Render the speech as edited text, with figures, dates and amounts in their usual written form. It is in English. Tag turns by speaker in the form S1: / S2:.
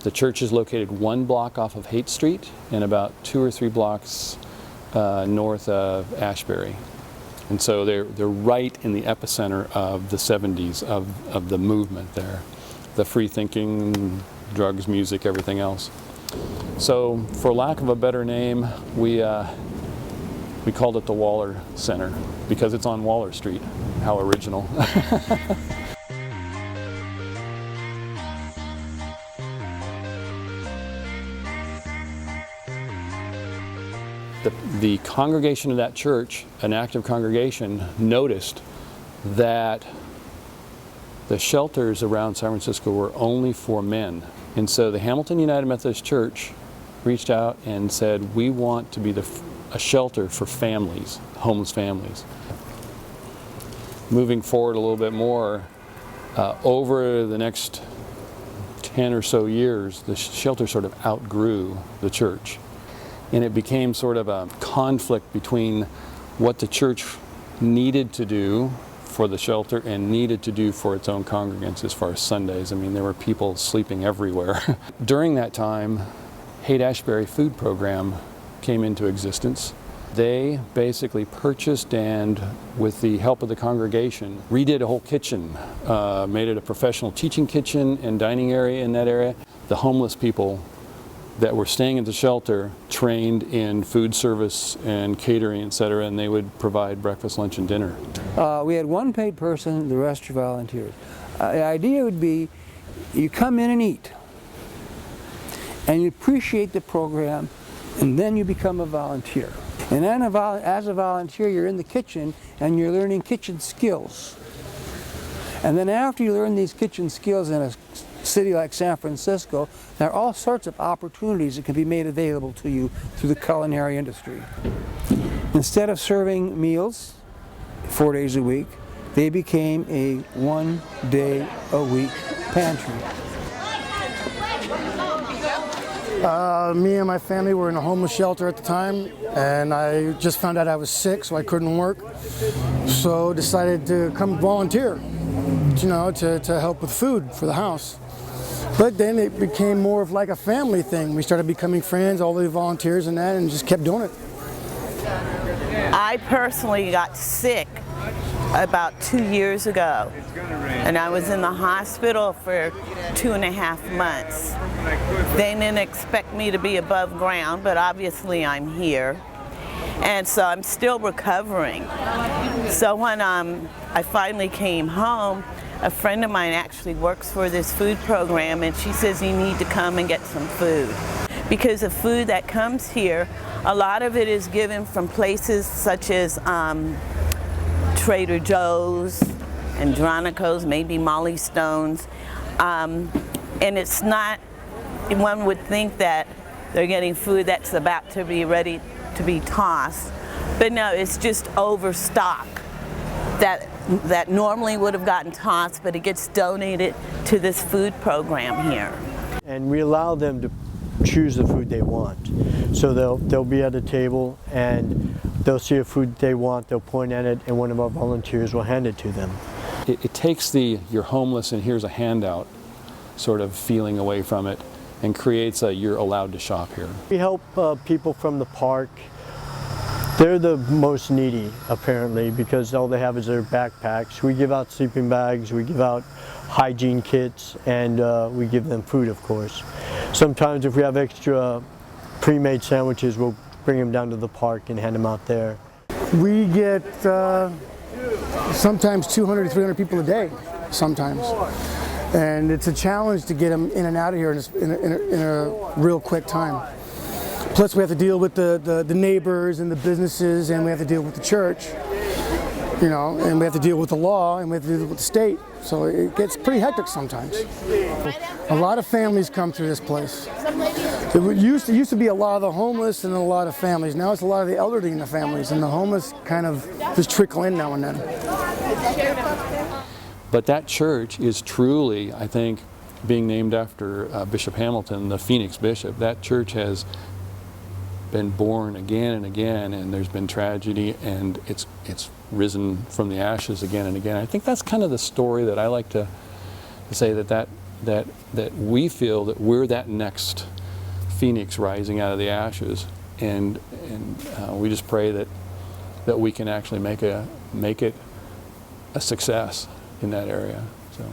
S1: The church is located 1 block off of Haight Street and about 2 or 3 blocks north of Ashbury. And so they're right in the epicenter of the 70s of the movement there. The free thinking, drugs, music, everything else. So for lack of a better name, we called it the Waller Center because it's on Waller Street. How original. The congregation of that church, an active congregation, noticed that the shelters around San Francisco were only for men. And so the Hamilton United Methodist Church reached out and said, we want to be a shelter for families, homeless families. Moving forward a little bit more, over the next 10 or so years, the shelter sort of outgrew the church. And it became sort of a conflict between what the church needed to do for the shelter and needed to do for its own congregants as far as Sundays. I mean, there were people sleeping everywhere. During that time, Haight-Ashbury Food Program came into existence. They basically purchased and, with the help of the congregation, redid a whole kitchen, made it a professional teaching kitchen and dining area in that area. The homeless people that were staying at the shelter trained in food service and catering, etc., and they would provide breakfast, lunch, and dinner.
S2: We had 1 paid person, the rest are volunteers. The idea would be you come in and eat, and you appreciate the program, and then you become a volunteer. And then as a volunteer, you're in the kitchen and you're learning kitchen skills. And then after you learn these kitchen skills in a city like San Francisco, there are all sorts of opportunities that can be made available to you through the culinary industry. Instead of serving meals 4 days a week, they became a 1-day-a-week pantry.
S3: Me and my family were in a homeless shelter at the time, and I just found out I was sick, so I couldn't work. So decided to come volunteer, you know, to help with food for the house. But then it became more of like a family thing. We started becoming friends, all the volunteers and that, and just kept doing it.
S4: I personally got sick about 2 years ago, and I was in the hospital for 2.5 months. They didn't expect me to be above ground, but obviously I'm here. And so I'm still recovering. So when I finally came home, a friend of mine actually works for this food program, and she says you need to come and get some food. Because the food that comes here, a lot of it is given from places such as Trader Joe's, Andronico's, maybe Molly Stone's. And it's not, one would think that they're getting food that's about to be ready to be tossed. But no, it's just overstock that normally would have gotten tossed, but it gets donated to this food program here.
S5: And we allow them to choose the food they want. So they'll be at a table and they'll see a food they want, they'll point at it, and one of our volunteers will hand it to them.
S1: It takes the you're homeless and here's a handout sort of feeling away from it and creates a you're allowed to shop here.
S5: We help people from the park. They're the most needy, apparently, because all they have is their backpacks. We give out sleeping bags, we give out hygiene kits, and we give them food, of course. Sometimes if we have extra pre-made sandwiches, we'll bring them down to the park and hand them out there.
S3: We get sometimes 200 to 300 people a day, sometimes. And it's a challenge to get them in and out of here in a real quick time. Plus we have to deal with the neighbors and the businesses, and we have to deal with the church, you know, and we have to deal with the law, and we have to deal with the state. So it gets pretty hectic sometimes. A lot of families come through this place. It used to be a lot of the homeless and a lot of families. Now it's a lot of the elderly in the families, and the homeless kind of just trickle in now and then.
S1: But that church is truly, I think, being named after Bishop Hamilton, the Phoenix Bishop. That church has been born again and again, and there's been tragedy, and it's risen from the ashes again and again. I think that's kind of the story that I like to say, that that we feel that we're that next phoenix rising out of the ashes, and we just pray that we can actually make it a success in that area. So.